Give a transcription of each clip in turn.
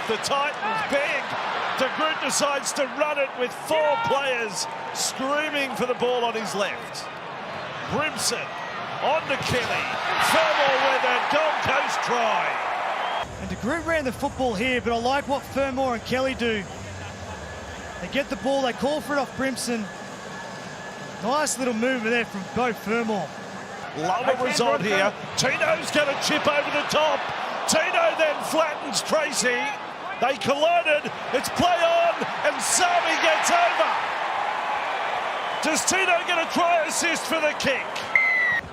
the Titans big. De Groot decides to run it with 4 players screaming for the ball on his left. Brimson on to Kelly. Fermor with a Gold Coast try. And De Groot ran the football here, but I like what Fermor and Kelly do. They get the ball, they call for it off Brimson. Nice little movement there from Beau Fermor. Love was on here. Tino's going to chip over the top. Tino then flattens Tracy. They collided. It's play on, and Sami gets over. Does Tino get a try assist for the kick?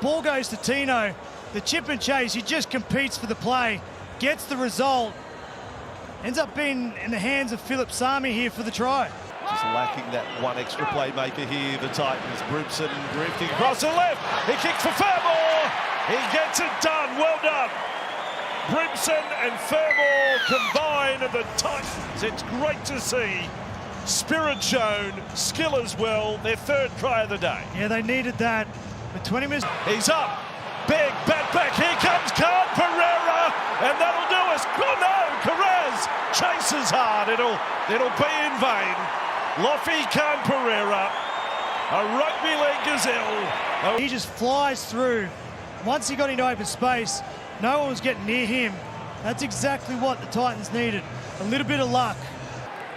Ball goes to Tino. The chip and chase, he just competes for the play, gets the result. Ends up being in the hands of Phillip Sami here for the try. Just lacking that one extra playmaker here, the Titans. Brimson drifting across the left. He kicks for Fermor. He gets it done. Well done. Brimson and Fermor combine, and the Titans, it's great to see. Spirit shown, skill as well. Their 3rd try of the day. Yeah, they needed that. But 20 minutes. He's up. Big bat back. Here comes Khan Pereira, and that'll do us. Oh no, Carraz chases hard. It'll be in vain. Lofi Khan Pereira, a rugby league gazelle. He just flies through. Once he got into open space, no one was getting near him. That's exactly what the Titans needed. A little bit of luck.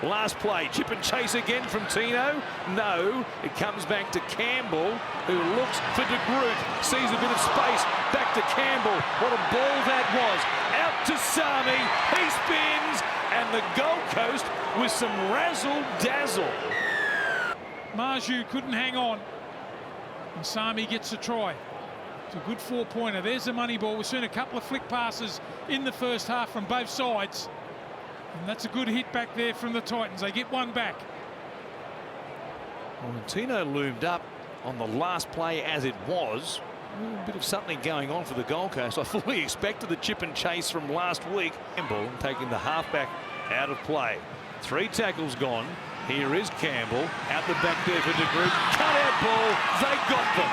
Last play, chip and chase again from Tino. No, it comes back to Campbell, who looks for De Groot, sees a bit of space, back to Campbell. What a ball that was. Out to Sami, he spins, and the Gold Coast with some razzle-dazzle. Marju couldn't hang on, and Sami gets a try. It's a good 4-pointer. There's the money ball. We've seen a couple of flick passes in the first half from both sides. And that's a good hit back there from the Titans. They get one back. Well, Tino loomed up on the last play as it was. A bit of something going on for the Gold Coast. I fully expected the chip and chase from last week. Campbell taking the halfback out of play. 3 tackles gone. Here is Campbell out the back there for De Groot. Cut out ball. They got them.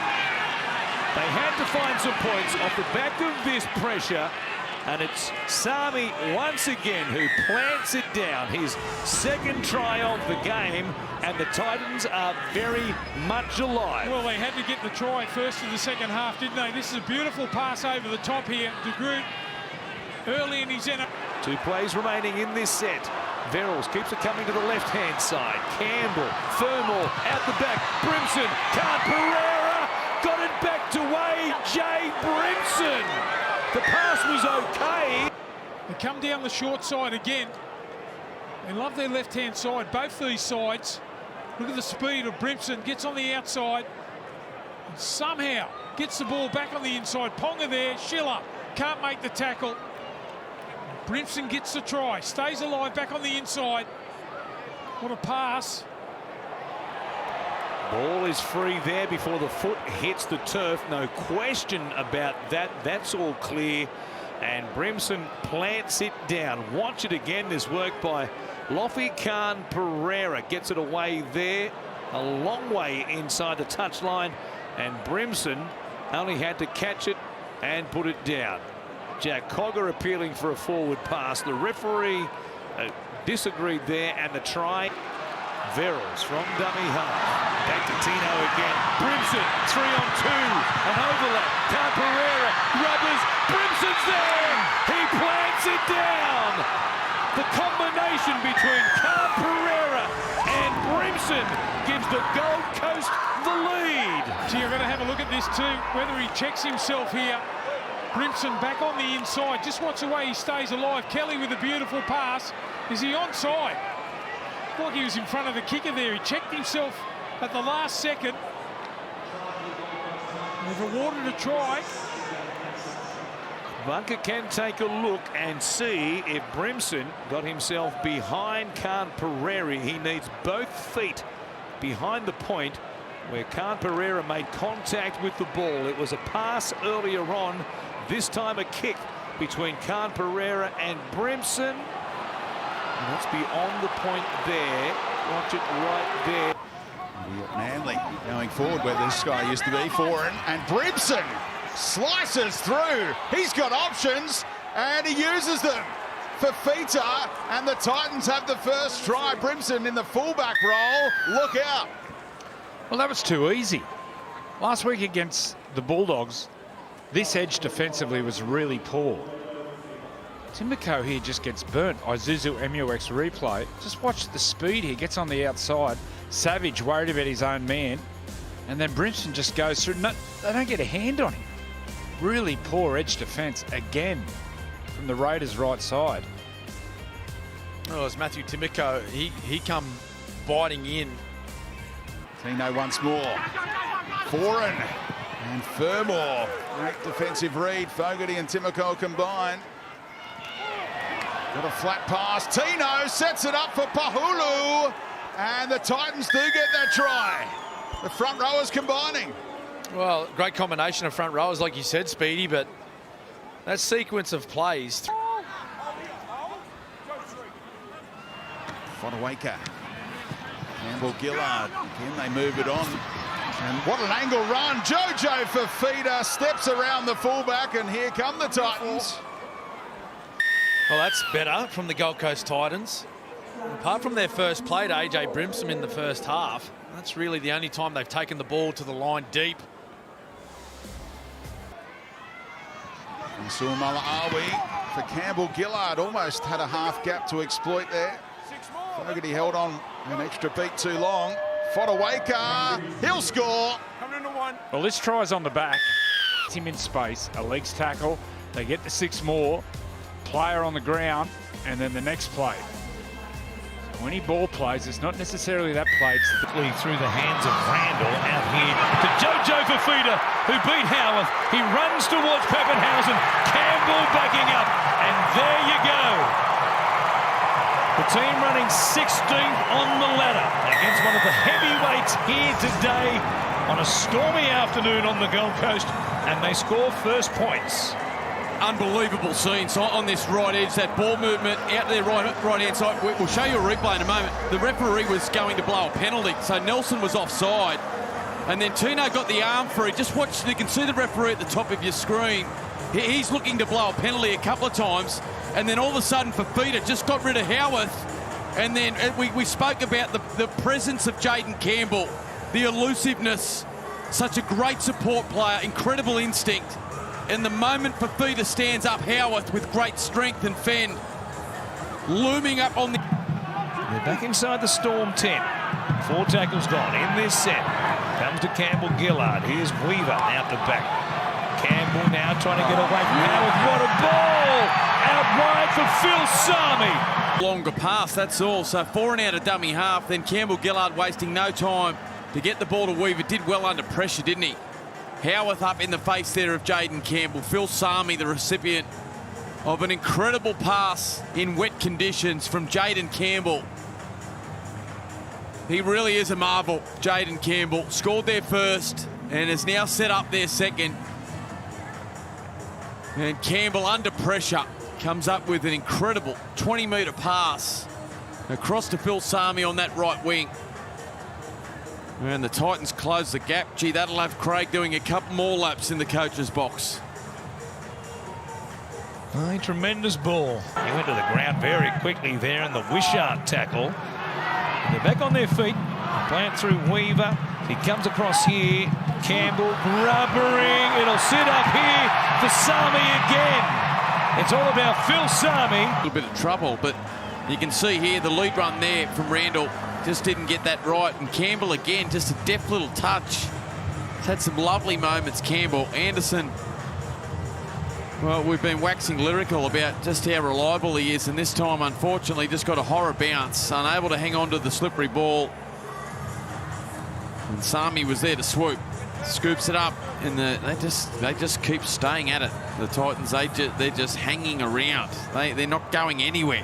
They had to find some points off the back of this pressure. And it's Sami once again who plants it down. His 2nd try of the game, and the Titans are very much alive. Well, they had to get the try first in the second half, didn't they? This is a beautiful pass over the top here. De Groot early in his end. 2 plays remaining in this set. Verrills keeps it coming to the left-hand side. Campbell, Fermor out the back. Brimson, Khan Pereira got it back to A.J. Brimson. The pass was okay. They come down the short side again. They love their left-hand side, both these sides. Look at the speed of Brimson. Gets on the outside. And somehow gets the ball back on the inside. Ponga there. Schiller can't make the tackle. Brimson gets the try. Stays alive back on the inside. What a pass. Ball is free there before the foot hits the turf. No question about that. That's all clear. And Brimson plants it down. Watch it again. This work by Lofi Khan Pereira. Gets it away there. A long way inside the touchline. And Brimson only had to catch it and put it down. Jack Cogger appealing for a forward pass. The referee disagreed there, and the try. Verrills from dummy half. Back to Tino again. Brimson, 3-on-2. An overlap. Khan Pereira, rubbers. Brimson's there. He plants it down. The combination between Khan Pereira and Brimson gives the Gold Coast the lead. So you're going to have a look at this too, whether he checks himself here. Brimson back on the inside. Just watch the way he stays alive. Kelly with a beautiful pass. Is he onside? Like he was in front of the kicker there. He checked himself at the last second. They've awarded a try. Bunker can take a look and see if Brimson got himself behind Khan Pereira. He needs both feet behind the point where Khan Pereira made contact with the ball. It was a pass earlier on, this time a kick between Khan Pereira and Brimson. And that's beyond the point there. Watch it right there. Manly going forward where this guy used to be, Foran, and Brimson slices through. He's got options and he uses them. Fifita, and the Titans have the first try. Brimson in the fullback role. Look out. Well, that was too easy. Last week against the Bulldogs, this edge defensively was really poor. Timoko here just gets burnt. Isuzu MUX replay. Just watch the speed here. Gets on the outside. Savage worried about his own man. And then Brimson just goes through. No, they don't get a hand on him. Really poor edge defence again from the Raiders' right side. Oh, it's Matthew Timoko. He come biting in. Tino once more. Foran and Fermor. Great defensive read. Fogarty and Timoko combined. Got a flat pass. Tino sets it up for Pahulu. And the Titans do get that try. The front rowers combining. Well, great combination of front rowers, like you said, Speedy, but that sequence of plays. Fodawaker. Campbell Gillard. Again, they move it on. And what an angle run. Jojo Fifita steps around the fullback, and here come the Titans. Well, that's better from the Gold Coast Titans. Apart from their first play to AJ Brimson in the first half, that's really the only time they've taken the ball to the line deep. And Suamala-Awi for Campbell Gillard. Almost had a half gap to exploit there. Fogarty held on an extra beat too long. Fodawaker, he'll score. Well, this try's on the back. It's him in space, a legs tackle. They get to 6 more. Player on the ground, and then the next play. When he ball plays, it's not necessarily that play. Quickly through the hands of Randall out here to Jojo Fifita, who beat Howarth. He runs towards Pappenhausen. Campbell backing up, and there you go. The team running 16th on the ladder against one of the heavyweights here today on a stormy afternoon on the Gold Coast, and they score first points. Unbelievable scenes on this right edge, that ball movement out there right-hand side. We'll show you a replay in a moment. The referee was going to blow a penalty, so Nelson was offside. And then Tino got the arm free. Just watch, you can see the referee at the top of your screen. He's looking to blow a penalty a couple of times, and then all of a sudden Fifita just got rid of Howarth. And then we spoke about the presence of Jayden Campbell, the elusiveness, such a great support player, incredible instinct. And the moment Fifita stands up, Howarth with great strength and fend, looming up on the... They're back inside the Storm 10. 4 tackles gone in this set. Comes to Campbell Gillard. Here's Weaver out the back. Campbell now trying to get away from Howarth. What a ball! Out wide for Phil Sami. Longer pass, that's all. So 4 and out of dummy half. Then Campbell Gillard wasting no time to get the ball to Weaver. Did well under pressure, didn't he? Howarth up in the face there of Jayden Campbell. Phil Sami, the recipient of an incredible pass in wet conditions from Jayden Campbell. He really is a marvel, Jayden Campbell. Scored there first and is now set up there second. And Campbell under pressure comes up with an incredible 20-metre pass across to Phil Sami on that right wing. And the Titans close the gap. Gee, that'll have Craig doing a couple more laps in the coach's box. A tremendous ball. He went to the ground very quickly there in the Wishart tackle. They're back on their feet. Playing through Weaver. He comes across here. Campbell rubbering. It'll sit up here for Sami again. It's all about Phil Sami. A little bit of trouble, but you can see here the lead run there from Randall. Just didn't get that right. And Campbell again, just a deft little touch. He's had some lovely moments, Campbell. Anderson, well, we've been waxing lyrical about just how reliable he is, and this time, unfortunately, just got a horror bounce, unable to hang on to the slippery ball. And Sami was there to swoop. Scoops it up, and they just keep staying at it. The Titans, they're just hanging around. They're not going anywhere.